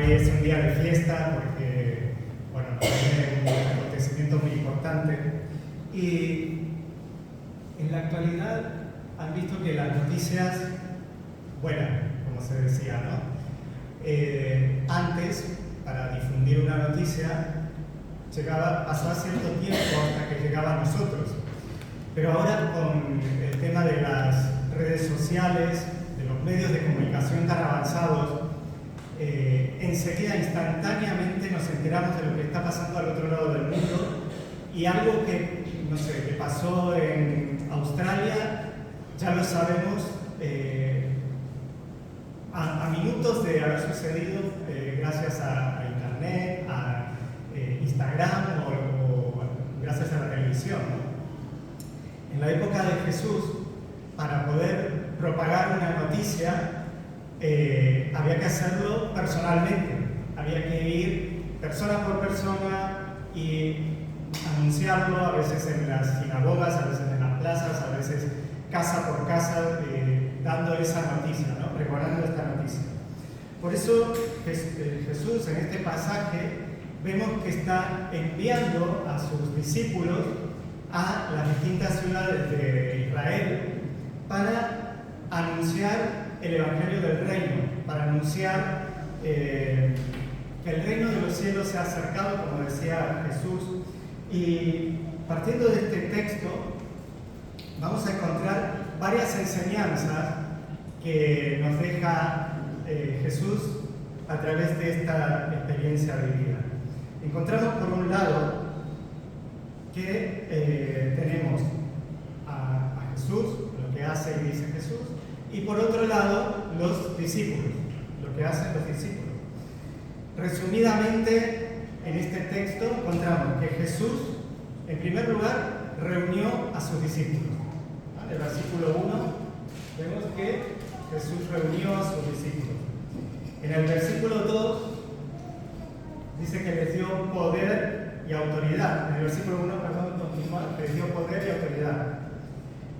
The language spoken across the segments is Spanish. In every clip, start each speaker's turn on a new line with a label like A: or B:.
A: hoy es un día de fiesta porque, bueno, nos viene un acontecimiento muy importante. Y en la actualidad han visto que las noticias vuelan, como se decía, ¿no? Antes, para difundir una noticia, pasaba cierto tiempo hasta que llegaba a nosotros. Pero ahora, con el tema de las redes sociales, de los medios de comunicación tan avanzados, enseguida, instantáneamente, nos enteramos de lo que está pasando al otro lado del mundo, y algo que, no sé, que pasó en Australia, ya lo sabemos a minutos de haber sucedido, gracias a Internet, a Instagram o gracias a la televisión, ¿no? En la época de Jesús, para poder propagar una noticia, había que hacerlo personalmente, había que ir persona por persona y anunciarlo, a veces en las sinagogas, a veces en las plazas, a veces casa por casa, dando esa noticia, ¿no? Pregonando esta noticia. Por eso Jesús, en este pasaje, vemos que está enviando a sus discípulos a las distintas ciudades de Israel para anunciar el Evangelio del Reino, para anunciar que el reino de los cielos se ha acercado, como decía Jesús. Y partiendo de este texto, vamos a encontrar varias enseñanzas que nos deja Jesús a través de esta experiencia vivida. Encontramos por un lado que tenemos a Jesús, lo que hace y dice Jesús, y por otro lado los discípulos, lo que hacen los discípulos. Resumidamente, en este texto encontramos que Jesús, en primer lugar, reunió a sus discípulos. En el versículo 1 vemos que Jesús reunió a sus discípulos. En el versículo 2 dice que les dio poder y autoridad. En el versículo 1, continúa, les dio poder y autoridad.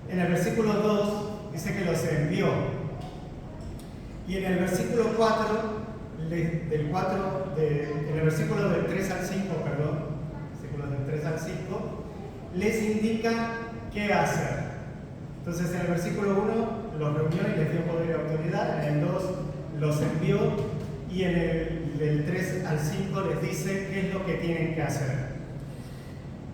A: En el versículo 2 dice que los envió. Y en el versículo 4, en el versículo del 3 al 5, versículos del 3 al 5, les indica qué hacer. Entonces, en el versículo 1 los reunió y les dio poder y autoridad. En el 2 los envió. Y en el del 3 al 5 les dice qué es lo que tienen que hacer.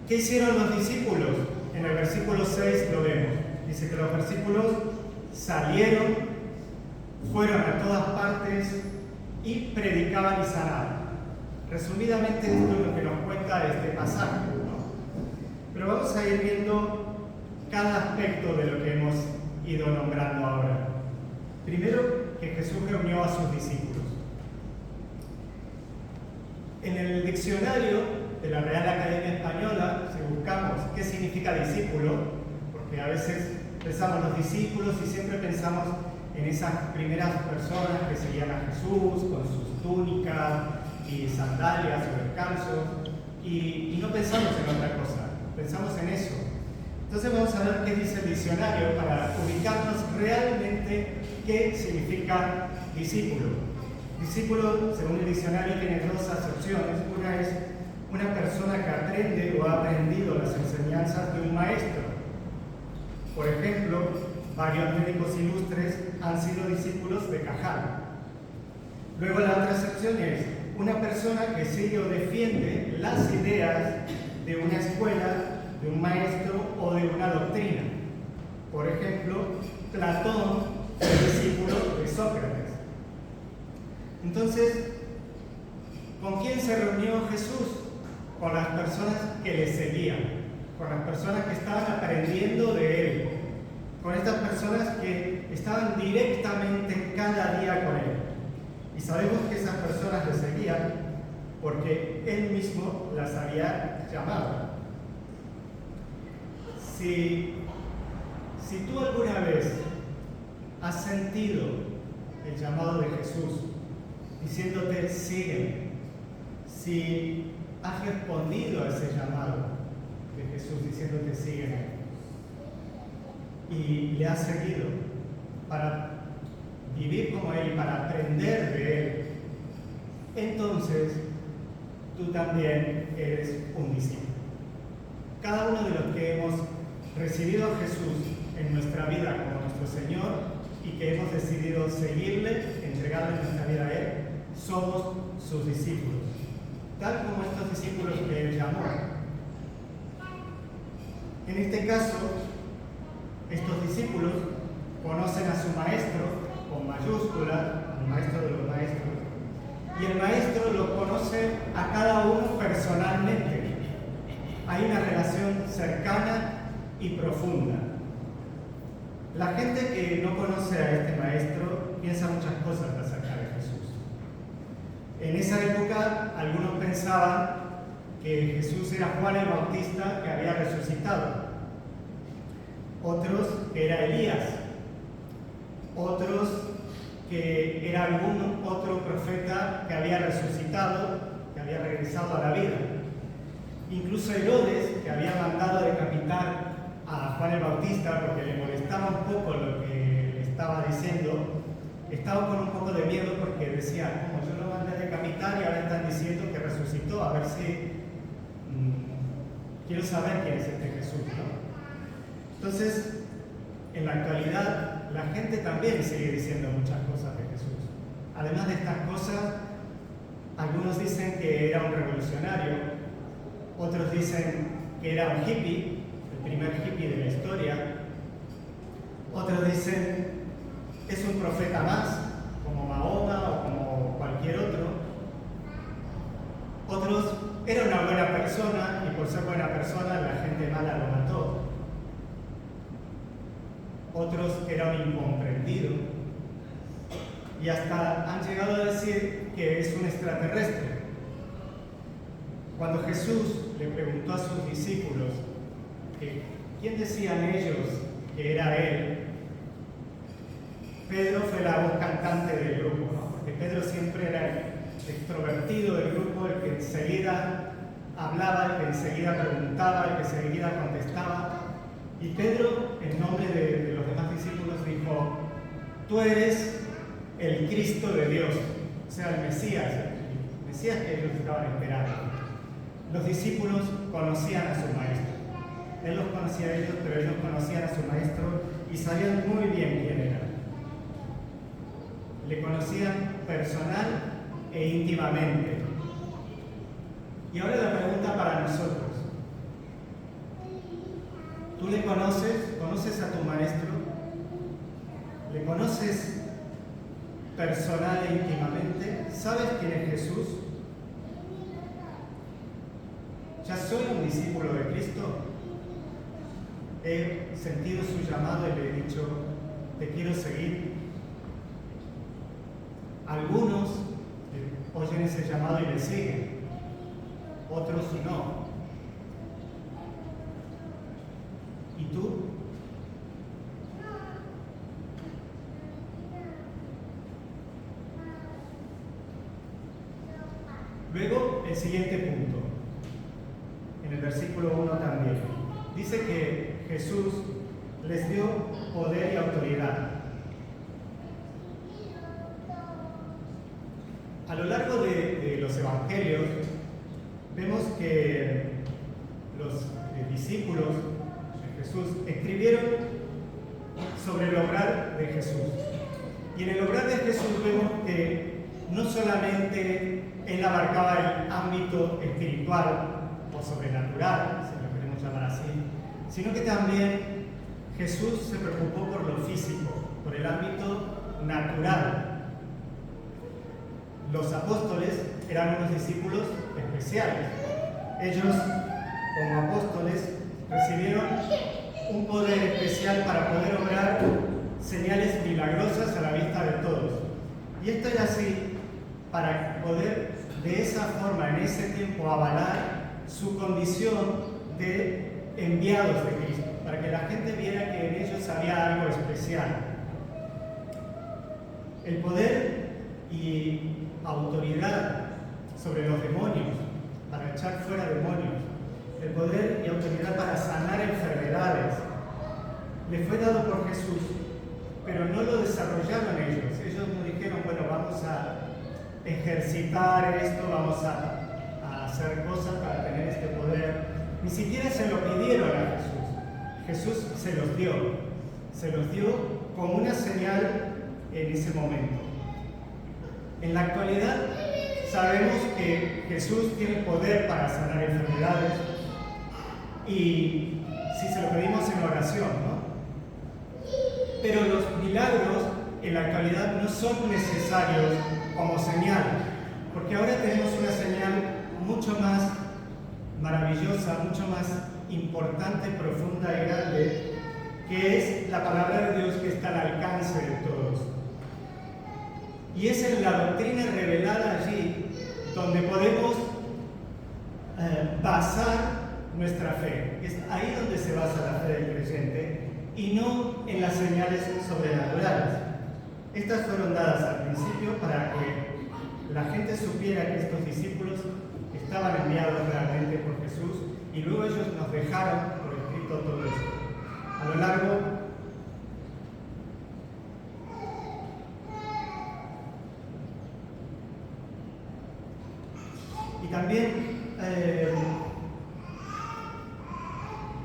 A: ¿Qué hicieron los discípulos? En el versículo 6 lo vemos. Dice que los versículos salieron, fueron a todas partes y predicaban y sanaban. Resumidamente, esto es lo que nos cuenta este pasaje, ¿no? Pero vamos a ir viendo cada aspecto de lo que hemos ido nombrando ahora. Primero, que Jesús reunió a sus discípulos. En el diccionario de la Real Academia Española, si buscamos qué significa discípulo, porque a veces pensamos los discípulos y siempre pensamos en esas primeras personas que seguían a Jesús con sus túnicas y sandalias o descalzos, y no pensamos en otra cosa, pensamos en eso. Entonces vamos a ver qué dice el diccionario para ubicarnos realmente qué significa discípulo. Discípulo, según el diccionario, tiene dos acepciones. Una es una persona que aprende o ha aprendido las enseñanzas de un maestro. Por ejemplo, varios médicos ilustres han sido discípulos de Cajal. Luego la otra acepción es una persona que sigue o defiende las ideas de una escuela, de un maestro o de una doctrina. Por ejemplo, Platón fue discípulo de Sócrates. Entonces, ¿con quién se reunió Jesús? Con las personas que le seguían, con las personas que estaban aprendiendo de él, con estas personas que estaban directamente cada día con él. Y sabemos que esas personas le seguían porque él mismo las había llamado. Si tú alguna vez has sentido el llamado de Jesús diciéndote sígueme, si has respondido a ese llamado de Jesús diciéndote sígueme y le has seguido para vivir como Él, para aprender de Él, tú también eres un discípulo. Cada uno de los que hemos recibido a Jesús en nuestra vida como nuestro Señor y que hemos decidido seguirle, entregarle nuestra vida a Él, somos sus discípulos, tal como estos discípulos que Él llamó. En este caso, estos discípulos conocen a su maestro con mayúscula, al maestro de los maestros, y el maestro los conoce a cada uno personalmente. Hay una relación cercana y profunda. La gente que no conoce a este maestro piensa muchas cosas acerca de Jesús. En esa época, algunos pensaban que Jesús era Juan el Bautista que había resucitado. Otros que era Elías. Otros que era algún otro profeta que había resucitado, que había regresado a la vida. Incluso Herodes, que había mandado decapitar a Juan el Bautista porque le molestaba un poco lo que le estaba diciendo, estaba con un poco de miedo porque decía, como yo lo mandé a decapitar y ahora están diciendo que resucitó, a ver si quiero saber quién es este Jesús, ¿no? Entonces, en la actualidad, la gente también sigue diciendo muchas cosas de Jesús. Además de estas cosas, algunos dicen que era un revolucionario, otros dicen que era un hippie, el primer hippie de la historia, otros dicen es un profeta más, como Mahoma o como cualquier otro, otros era una buena persona y por ser buena persona la gente mala lo mató. Otros que era un incomprendido, y hasta han llegado a decir que es un extraterrestre. Cuando Jesús le preguntó a sus discípulos que quién decían ellos que era Él, Pedro fue la voz cantante del grupo, ¿no? Porque Pedro siempre era el extrovertido del grupo, el que enseguida hablaba, el que enseguida preguntaba, el que enseguida contestaba. Y Pedro, en nombre de los demás discípulos, dijo, tú eres el Cristo de Dios, o sea, el Mesías que ellos estaban esperando. Los discípulos conocían a su maestro. Él los conocía a ellos, pero ellos conocían a su maestro y sabían muy bien quién era. Le conocían personal e íntimamente. Y ahora la pregunta para nosotros. ¿Tú le conoces? ¿Conoces a tu maestro? ¿Le conoces personal e íntimamente? ¿Sabes quién es Jesús? ¿Ya soy un discípulo de Cristo? He sentido su llamado y le he dicho, te quiero seguir. Algunos oyen ese llamado y le siguen, otros no. ¿Y tú? Luego, el siguiente punto, en el versículo 1 también, dice que Jesús les dio poder y autoridad. A lo largo de los evangelios, vemos que los discípulos de Jesús escribieron sobre el obrar de Jesús. Y en el obrar de Jesús vemos que no solamente Él abarcaba el ámbito espiritual o sobrenatural, si lo queremos llamar así, sino que también Jesús se preocupó por lo físico, por el ámbito natural. Los apóstoles eran unos discípulos especiales. Ellos, como apóstoles, recibieron un poder especial para poder obrar señales milagrosas a la vista de todos. Y esto era así para poder de esa forma, en ese tiempo, avalar su condición de enviados de Cristo, para que la gente viera que en ellos había algo especial. El poder y autoridad sobre los demonios, para echar fuera demonios, el poder y autoridad para sanar enfermedades, le fue dado por Jesús, pero no lo desarrollaron ellos. Ellos no dijeron, bueno, vamos a ejercitar esto, vamos a hacer cosas para tener este poder. Ni siquiera se lo pidieron a Jesús. Jesús se los dio. Se los dio como una señal en ese momento. En la actualidad sabemos que Jesús tiene poder para sanar enfermedades y si se lo pedimos en oración, ¿no? Pero los milagros en la actualidad no son necesarios como señal, porque ahora tenemos una señal mucho más maravillosa, mucho más importante, profunda y grande, que es la palabra de Dios que está al alcance de todos. Y es en la doctrina revelada allí donde podemos basar nuestra fe. Es ahí donde se basa la fe del creyente y no en las señales sobrenaturales. Estas fueron dadas al principio para que la gente supiera que estos discípulos estaban enviados realmente por Jesús y luego ellos nos dejaron por escrito todo esto. A lo largo y también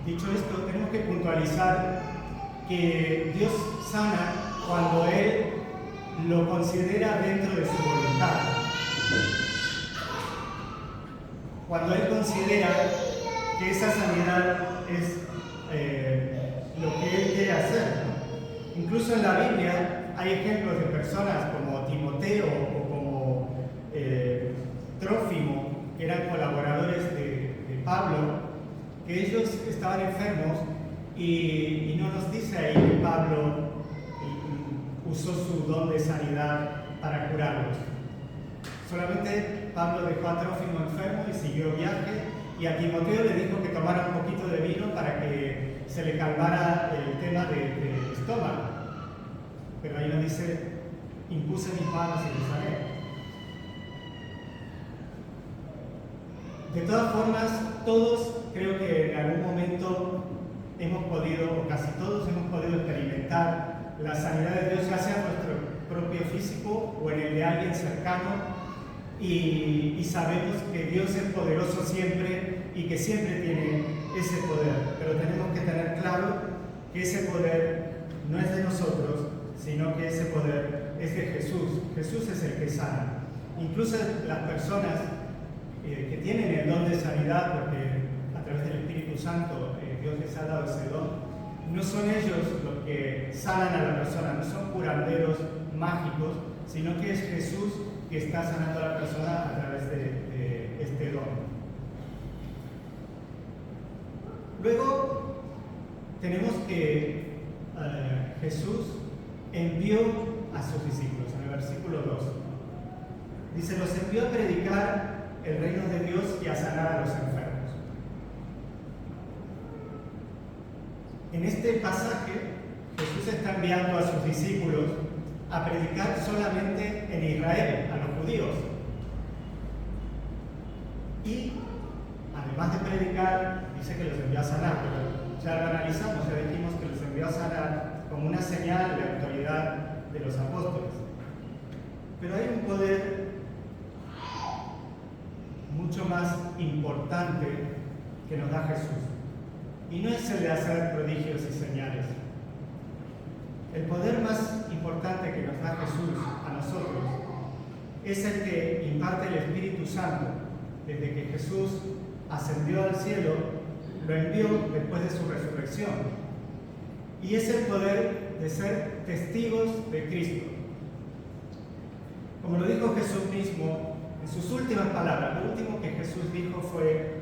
A: dicho esto, tenemos que puntualizar que Dios sana cuando Él lo considera dentro de su voluntad. Cuando Él considera que esa sanidad es lo que Él quiere hacer, ¿no? Incluso en la Biblia hay ejemplos de personas como Timoteo o como Trófimo, que eran colaboradores de Pablo, que ellos estaban enfermos y no nos dice ahí que Pablo usó su don de sanidad para curarlos. Solamente Pablo dejó a Trófimo enfermo y siguió viaje, y a Timoteo le dijo que tomara un poquito de vino para que se le calmara el tema del estómago. Pero ahí no dice, impuse mis manos y le sané. De todas formas, todos creo que en algún momento hemos podido, o casi todos hemos podido experimentar la sanidad de Dios, ya sea en nuestro propio físico o en el de alguien cercano, y sabemos que Dios es poderoso siempre y que siempre tiene ese poder, pero tenemos que tener claro que ese poder no es de nosotros, sino que ese poder es de Jesús. Jesús es el que sana. Incluso las personas que tienen el don de sanidad, porque a través del Espíritu Santo Dios les ha dado ese don, no son ellos los que sanan a la persona, no son curanderos mágicos, sino que es Jesús que está sanando a la persona a través de este don. Luego tenemos que Jesús envió a sus discípulos, en el versículo 2. Dice, los envió a predicar el reino de Dios y a sanar a los enfermos. En este pasaje, Jesús está enviando a sus discípulos a predicar solamente en Israel, a los judíos. Y además de predicar, dice que los envió a sanar, pero ya lo analizamos, ya dijimos que los envió a sanar como una señal de autoridad de los apóstoles. Pero hay un poder mucho más importante que nos da Jesús, y no es el de hacer prodigios y señales. El poder más importante que nos da Jesús a nosotros es el que imparte el Espíritu Santo. Desde que Jesús ascendió al cielo, lo envió después de su resurrección, y es el poder de ser testigos de Cristo. Como lo dijo Jesús mismo en sus últimas palabras, lo último que Jesús dijo fue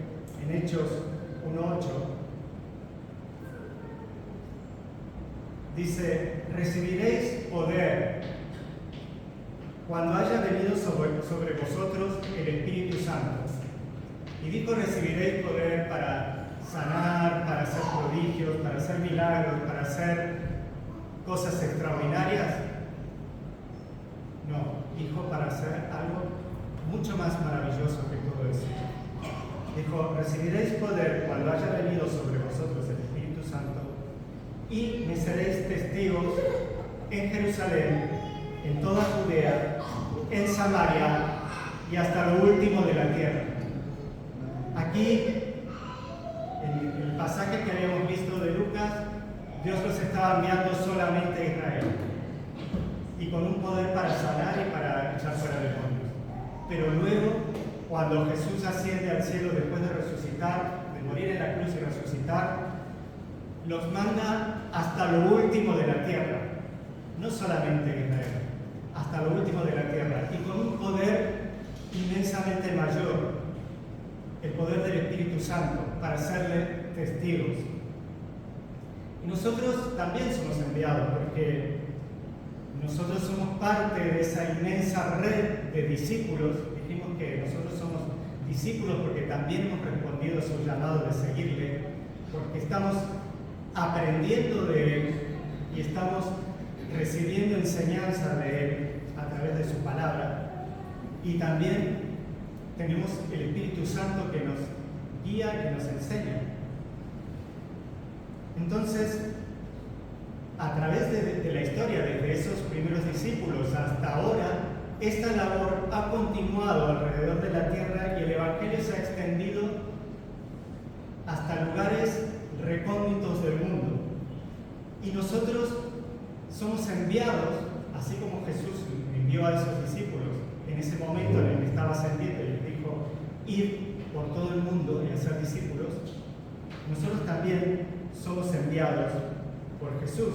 A: en Hechos 1:8. Dice, recibiréis poder cuando haya venido sobre vosotros el Espíritu Santo. Y dijo, recibiréis poder para sanar, para hacer prodigios, para hacer milagros, para hacer cosas extraordinarias. No, dijo para hacer algo mucho más maravilloso que todo eso. Dijo, recibiréis poder cuando haya venido sobre vosotros el Espíritu Santo, y me seréis testigos en Jerusalén, en toda Judea, en Samaria y hasta lo último de la tierra. Aquí, en el pasaje que habíamos visto de Lucas, Dios los estaba enviando solamente a Israel y con un poder para sanar y para echar fuera demonios. Pero luego, cuando Jesús asciende al cielo después de resucitar, de morir en la cruz y resucitar, los manda hasta lo último de la tierra, no solamente Israel, hasta lo último de la tierra, y con un poder inmensamente mayor, el poder del Espíritu Santo, para hacerle testigos. Y nosotros también somos enviados, porque nosotros somos parte de esa inmensa red de discípulos. Dijimos que nosotros somos discípulos porque también hemos respondido a su llamado de seguirle, porque estamos aprendiendo de Él y estamos recibiendo enseñanza de Él a través de su palabra, y también tenemos el Espíritu Santo que nos guía y que nos enseña. Entonces, a través de la historia, desde esos primeros discípulos hasta ahora, esta labor ha continuado alrededor de la tierra y el Evangelio se ha extendido hasta lugares recónditos del mundo. Y nosotros somos enviados, así como Jesús envió a esos discípulos en ese momento en el que estaba ascendiendo y les dijo: ir por todo el mundo y hacer discípulos. Nosotros también somos enviados por Jesús.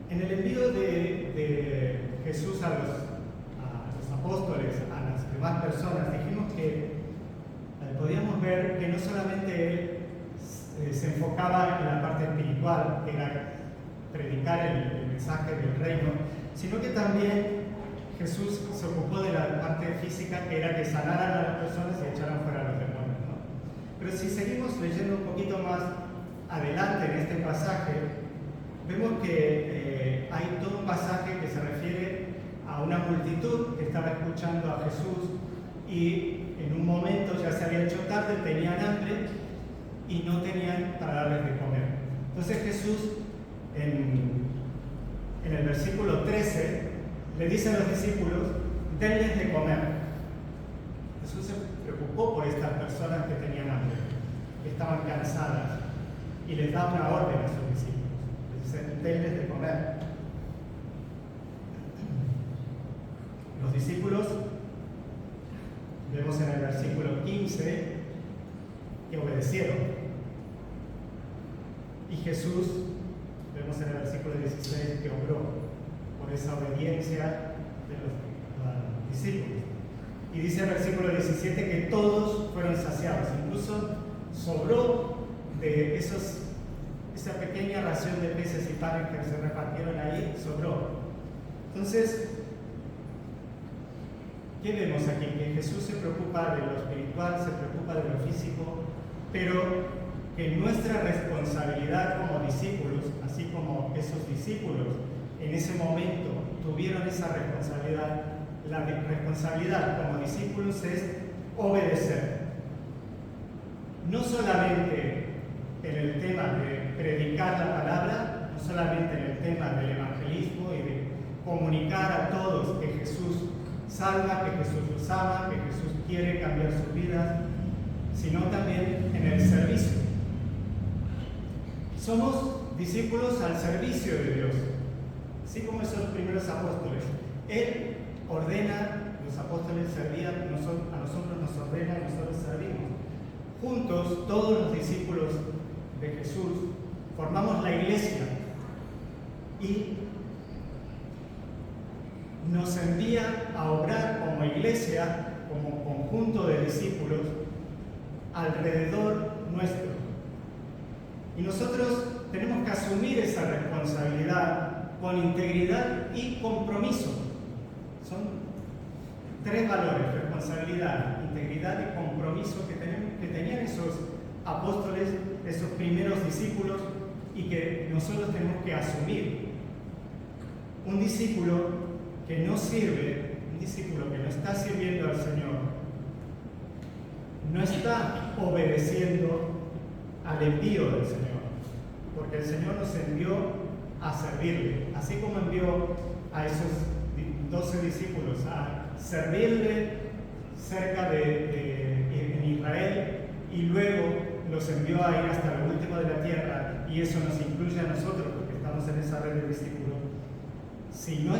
A: En el envío de Jesús a los apóstoles, a las demás personas, dijimos que podíamos ver que no solamente Él se enfocaba en la parte espiritual, que era predicar el mensaje del reino, sino que también Jesús se ocupó de la parte física, que era que sanaran a las personas y echaran fuera a los demonios, ¿no? Pero si seguimos leyendo un poquito más adelante en este pasaje, vemos que hay todo un pasaje que se refiere a una multitud que estaba escuchando a Jesús, y en un momento ya se había hecho tarde, tenían hambre y no tenían para darles de comer. Entonces Jesús, en el versículo 13, le dice a los discípulos: denles de comer. Jesús se preocupó por estas personas que tenían hambre, que estaban cansadas, y les da una orden a sus discípulos. Les dice: denles de comer. Los discípulos, vemos en el versículo 15, que obedecieron. Y Jesús, vemos en el versículo 16, que obró por esa obediencia de los discípulos. Y dice el versículo 17 que todos fueron saciados, incluso sobró de esa pequeña ración de peces y panes que se repartieron ahí, sobró. Entonces, ¿qué vemos aquí? Que Jesús se preocupa de lo espiritual, se preocupa de lo físico, pero que nuestra responsabilidad como discípulos, así como esos discípulos en ese momento tuvieron esa responsabilidad, la responsabilidad como discípulos es obedecer. No solamente en el tema de predicar la palabra, no solamente en el tema del evangelismo y de comunicar a todos que Jesús salva, que Jesús los ama, que Jesús quiere cambiar sus vidas, sino también en el servicio. Somos discípulos al servicio de Dios, así como esos primeros apóstoles. Él ordena, los apóstoles servían, a nosotros nos ordena y nosotros servimos. Juntos, todos los discípulos de Jesús formamos la iglesia y nos envía a obrar como iglesia, como conjunto de discípulos alrededor nuestro. Y nosotros tenemos que asumir esa responsabilidad con integridad y compromiso. Son tres valores: responsabilidad, integridad y compromiso que tenían esos apóstoles, esos primeros discípulos, y que nosotros tenemos que asumir. Un discípulo que no sirve, un discípulo que no está sirviendo al Señor, no está obedeciendo al envío del Señor, porque el Señor nos envió a servirle, así como envió a esos 12 discípulos a servirle cerca en Israel, y luego los envió a ir hasta lo último de la tierra, y eso nos incluye a nosotros porque estamos en esa red de discípulos. Si no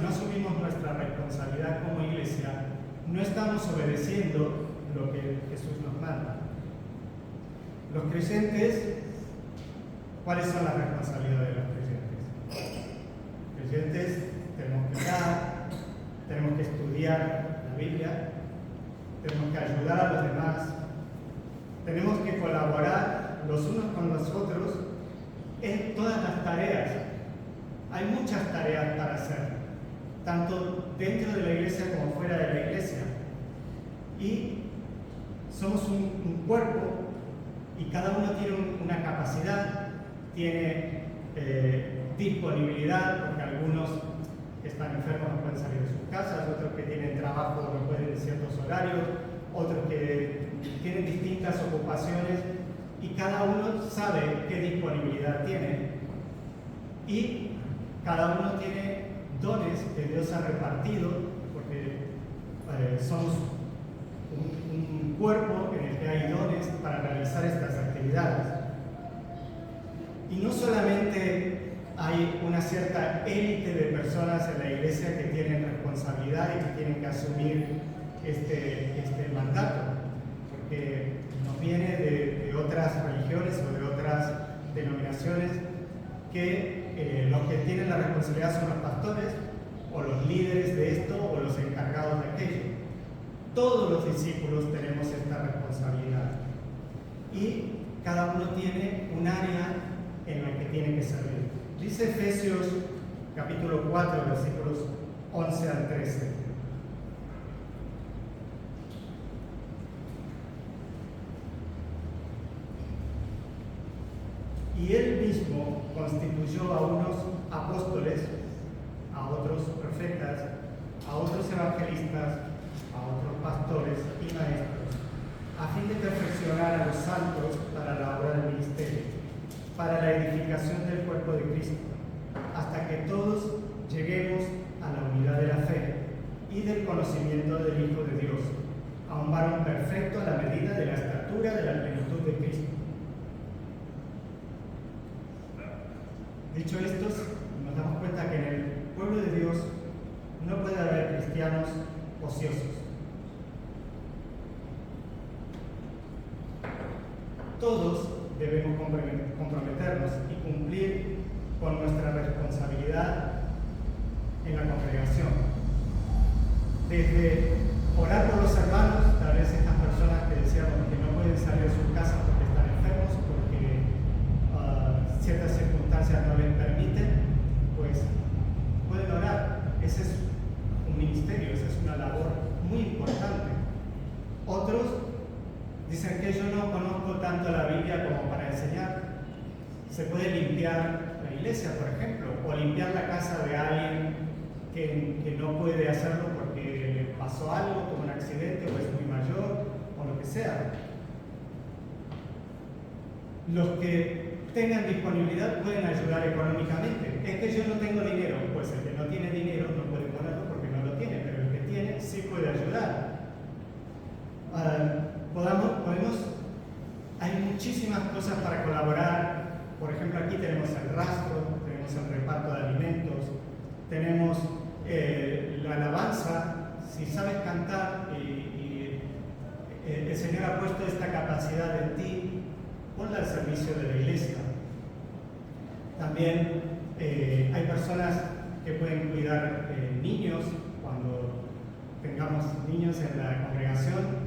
A: asumimos nuestra responsabilidad como iglesia, no estamos obedeciendo lo que Jesús nos manda. Los creyentes, ¿cuáles son las responsabilidades de los creyentes? Creyentes, tenemos que orar, tenemos que estudiar la Biblia, tenemos que ayudar a los demás, tenemos que colaborar los unos con los otros en todas las tareas. Hay muchas tareas para hacer, tanto dentro de la iglesia como fuera de la iglesia. Y somos un cuerpo, y cada uno tiene una capacidad, tiene disponibilidad, porque algunos que están enfermos no pueden salir de sus casas, otros que tienen trabajo no pueden en ciertos horarios, otros que tienen distintas ocupaciones, y cada uno sabe qué disponibilidad tiene, y cada uno tiene dones que Dios ha repartido, porque somos un cuerpo en el que hay dones para realizar estas actividades. Y no solamente hay una cierta élite de personas en la iglesia que tienen responsabilidad y que tienen que asumir este mandato, porque nos viene de otras religiones o de otras denominaciones que los que tienen la responsabilidad son los pastores o los líderes de esto o los encargados de aquello. Todos los discípulos tenemos esta responsabilidad, y cada uno tiene un área en la que tiene que servir. Dice Efesios capítulo 4, versículos 11 al 13. Y él mismo constituyó a unos apóstoles, a otros profetas, a otros evangelistas, a otros pastores y maestros, a fin de perfeccionar a los santos para la obra del ministerio, para la edificación del cuerpo de Cristo, hasta que todos lleguemos a la unidad de la fe y del conocimiento del Hijo de Dios, a un varón perfecto a la medida de la estatura de la plenitud de Cristo. Dicho esto, nos damos cuenta que en el pueblo de Dios no puede haber cristianos ociosos. Todos debemos comprometernos y cumplir con nuestra responsabilidad en la congregación. Desde orar por los hermanos, tal vez estas personas que decíamos que no pueden salir de sus casas porque están enfermos, porque ciertas circunstancias no les permiten, pues pueden orar. Ese es un ministerio, esa es una labor muy importante. Otros dicen que yo no conozco tanto la Biblia como para enseñar. Se puede limpiar la iglesia, por ejemplo, o limpiar la casa de alguien que no puede hacerlo porque le pasó algo, tuvo un accidente o es muy mayor, o lo que sea. Los que tengan disponibilidad pueden ayudar económicamente. Es que yo no tengo dinero, pues el que no tiene dinero no puede ponerlo porque no lo tiene, pero el que tiene sí puede ayudar. Hay muchísimas cosas para colaborar. Por ejemplo, aquí tenemos el rastro, tenemos el reparto de alimentos, tenemos la alabanza. Si sabes cantar y el Señor ha puesto esta capacidad en ti, ponla al servicio de la iglesia. También hay personas que pueden cuidar niños. Cuando tengamos niños en la congregación,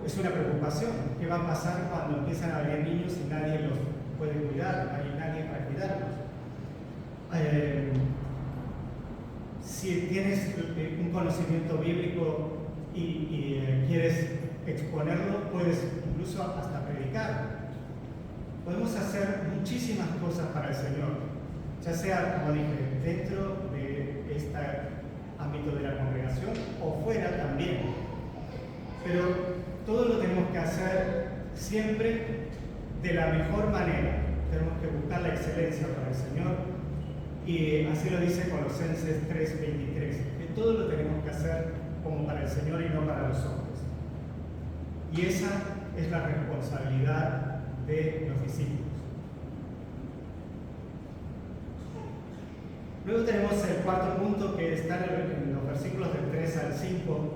A: es una preocupación. ¿Qué va a pasar cuando empiezan a haber niños y nadie los puede cuidar? No hay nadie para cuidarlos. Si tienes un conocimiento bíblico y quieres exponerlo, puedes incluso hasta predicar. Podemos hacer muchísimas cosas para el Señor, ya sea, como dije, dentro de este ámbito de la congregación o fuera también. Pero todo lo tenemos que hacer siempre de la mejor manera. Tenemos que buscar la excelencia para el Señor Y así lo dice Colosenses 3:23, que todo lo tenemos que hacer como para el Señor y no para los hombres. Y esa es la responsabilidad de los discípulos. Luego tenemos el cuarto punto, que está en los versículos del 3 al 5,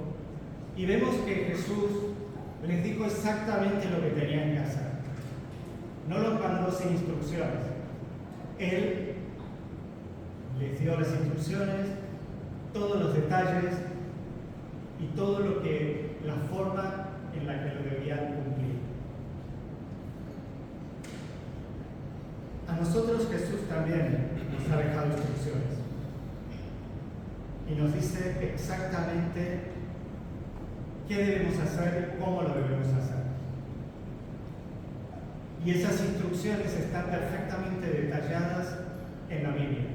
A: y vemos que Jesús les dijo exactamente lo que tenían que hacer. No los mandó sin instrucciones. Él les dio las instrucciones, todos los detalles y todo lo que, la forma en la que lo debían cumplir. A nosotros Jesús también nos ha dejado instrucciones y nos dice exactamente qué debemos hacer y cómo lo debemos hacer. Y esas instrucciones están perfectamente detalladas en la Biblia.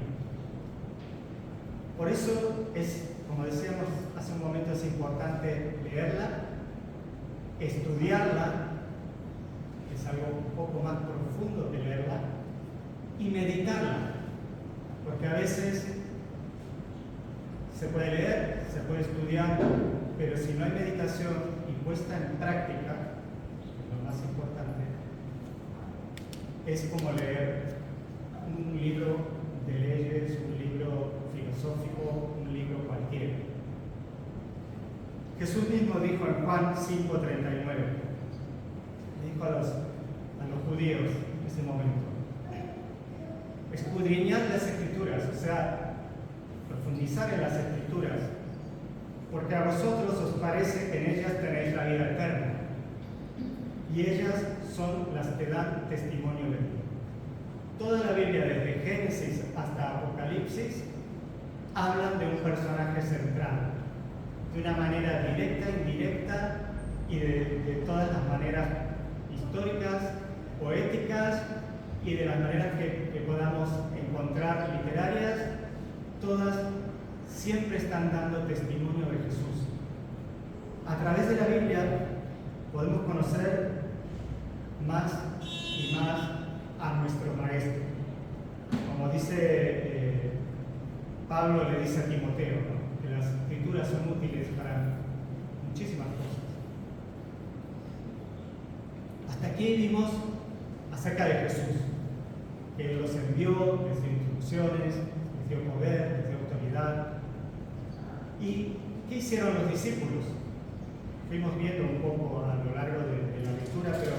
A: Por eso es, como decíamos hace un momento, es importante leerla, estudiarla, que es algo un poco más profundo que leerla, y meditarla, porque a veces se puede leer, se puede estudiar, pero si no hay meditación y puesta en práctica, lo más importante, es como leer un libro de leyes, un libro filosófico, un libro cualquiera. Jesús mismo dijo en Juan 5:39, dijo a los judíos en ese momento: escudriñad las Escrituras, o sea, profundizar en las Escrituras, porque a vosotros os parece que en ellas tenéis la vida eterna, y ellas son las que dan testimonio de mí. Toda la Biblia, desde Génesis hasta Apocalipsis, hablan de un personaje central, de una manera directa, indirecta y de todas las maneras históricas, poéticas y de las maneras que podamos encontrar literarias, todas siempre están dando testimonio de Jesús. A través de la Biblia podemos conocer más y más a nuestro Maestro. Como dice Pablo, le dice a Timoteo, ¿no?, que las Escrituras son útiles para muchísimas cosas. Hasta aquí vimos acerca de Jesús, que Él los envió, les dio instrucciones, les dio poder, les dio autoridad. ¿Y qué hicieron los discípulos? Fuimos viendo un poco a lo largo de la lectura, pero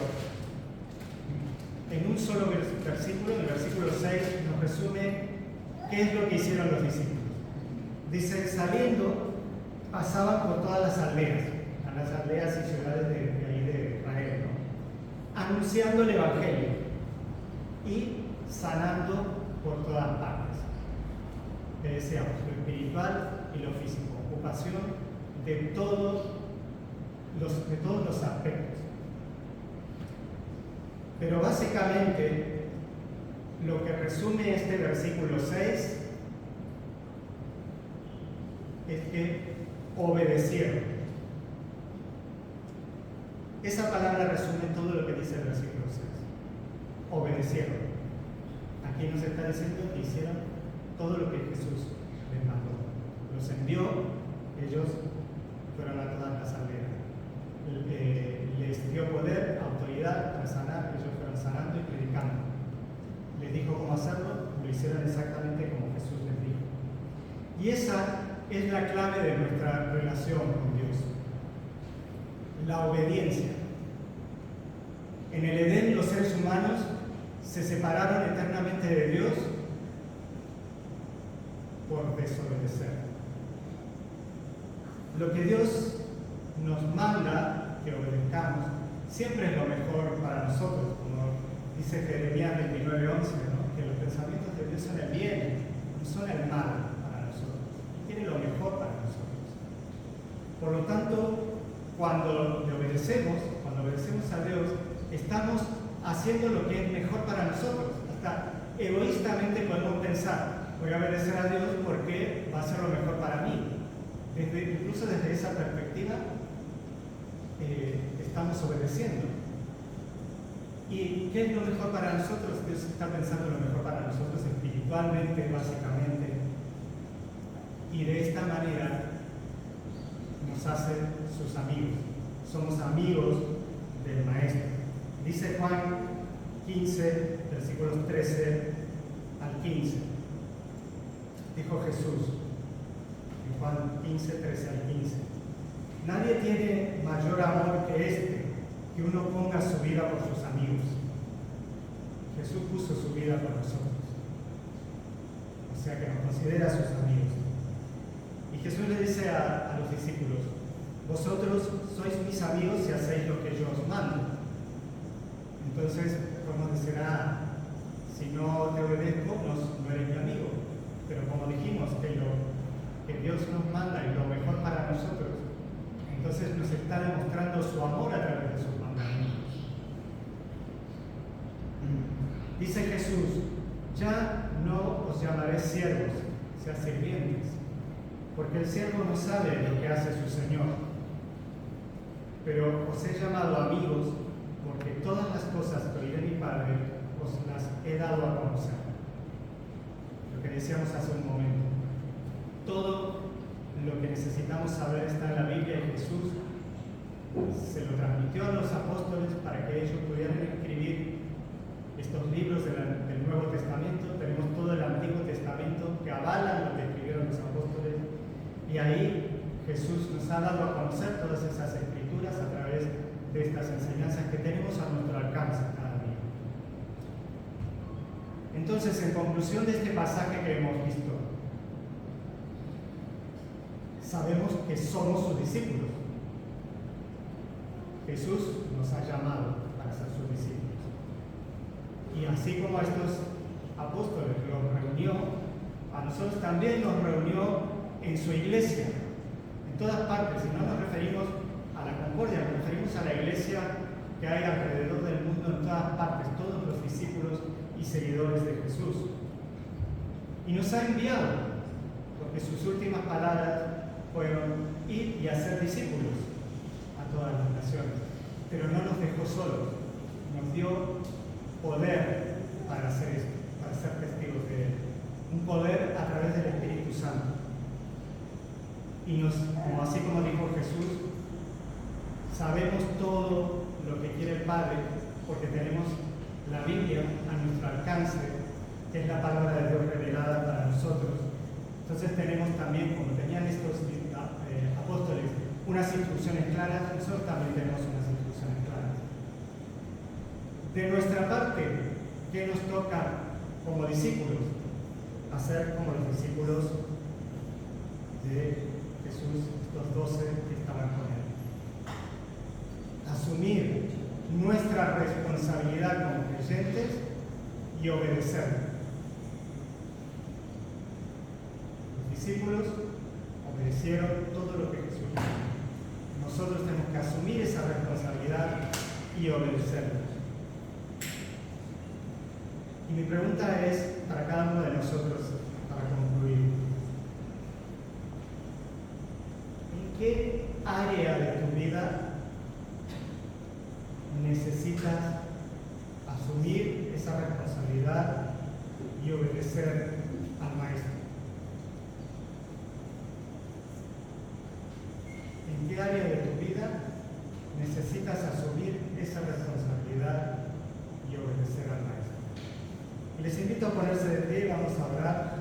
A: en un solo versículo, en el versículo 6, nos resume qué es lo que hicieron los discípulos. Dice: saliendo, pasaban por todas las aldeas, a las aldeas y ciudades de ahí de Israel, ¿no?, anunciando el Evangelio y sanando por todas partes. Que decíamos, lo espiritual y lo físico, ocupación de todos los aspectos. Pero básicamente lo que resume este versículo 6 es que obedecieron. Esa palabra resume todo lo que dice el versículo 6. Obedecieron. Aquí nos está diciendo que hicieron todo lo que Jesús les mandó. Los envió, ellos fueron a todas las aldeas. Les dio poder, autoridad para sanar, ellos fueron sanando y predicando. Les dijo cómo hacerlo, lo hicieron exactamente como Jesús les dijo. Y esa es la clave de nuestra relación con Dios: la obediencia. En el Edén, los seres humanos se separaron eternamente de Dios por desobedecer. Lo que Dios nos manda que obedezcamos siempre es lo mejor para nosotros, como dice Jeremías 29:11, ¿no?, que los pensamientos de Dios son el bien, no son el mal para nosotros, y quiere lo mejor para nosotros. Por lo tanto, cuando le obedecemos, cuando obedecemos a Dios, estamos haciendo lo que es mejor para nosotros. Hasta egoístamente podemos pensar: voy a obedecer a Dios porque va a ser lo mejor para mí. Incluso desde esa perspectiva estamos obedeciendo. ¿Y qué es lo mejor para nosotros? Dios está pensando lo mejor para nosotros espiritualmente, básicamente. Y de esta manera nos hace sus amigos. Somos amigos del Maestro. Dice Juan 15, versículos 13 al 15. Dijo Jesús en Juan 15, 13 al 15. Nadie tiene mayor amor que este, que uno ponga su vida por sus amigos. Jesús puso su vida por nosotros. O sea que nos considera sus amigos. Y Jesús le dice a los discípulos: vosotros sois mis amigos si hacéis lo que yo os mando. Entonces podemos decir: si no te obedezco, no eres mi amigo. Pero como dijimos que Dios nos manda y lo mejor para nosotros, entonces nos está demostrando su amor a través de sus mandamientos. Dice Jesús: ya no os llamaré siervos, sed sirvientes, porque el siervo no sabe lo que hace su Señor. Pero os he llamado amigos, porque todas las cosas que oí de mi Padre os las he dado a conocer. Lo que decíamos hace un momento. Todo lo que necesitamos saber está en la Biblia, y Jesús se lo transmitió a los apóstoles para que ellos pudieran escribir estos libros del Nuevo Testamento. Tenemos todo el Antiguo Testamento que avalan lo que escribieron los apóstoles, y ahí Jesús nos ha dado a conocer todas esas escrituras a través de estas enseñanzas que tenemos a nuestro alcance cada día. Entonces, en conclusión de este pasaje que hemos visto, sabemos que somos sus discípulos. Jesús nos ha llamado para ser sus discípulos. Y así como a estos apóstoles los reunió, a nosotros también nos reunió en su iglesia, en todas partes. Y no nos referimos a la Concordia, nos referimos a la iglesia que hay alrededor del mundo, en todas partes, todos los discípulos y seguidores de Jesús. Y nos ha enviado, porque sus últimas palabras fueron: ir y hacer discípulos a todas las naciones. Pero no nos dejó solos, nos dio poder para hacer esto, para ser testigos de Él. Un poder a través del Espíritu Santo. Y como así como dijo Jesús, sabemos todo lo que quiere el Padre, porque tenemos la Biblia a nuestro alcance, que es la palabra de Dios revelada para nosotros. Entonces tenemos también, como tenían estos apóstoles, unas instrucciones claras. Nosotros también tenemos unas instrucciones claras. De nuestra parte, ¿qué nos toca como discípulos? Hacer como los discípulos de Jesús, estos 12 que estaban con Él. Asumir nuestra responsabilidad como creyentes y obedecer. Los discípulos obedecieron todo lo que Jesús dijo. Nosotros tenemos que asumir esa responsabilidad y obedecerla. Y mi pregunta es para cada uno de nosotros, para concluir: ¿en qué área de tu vida necesitas asumir esa responsabilidad y obedecer al Maestro? ¿En qué área de tu vida necesitas asumir esa responsabilidad y obedecer al Maestro? Y les invito a ponerse de pie, vamos a orar.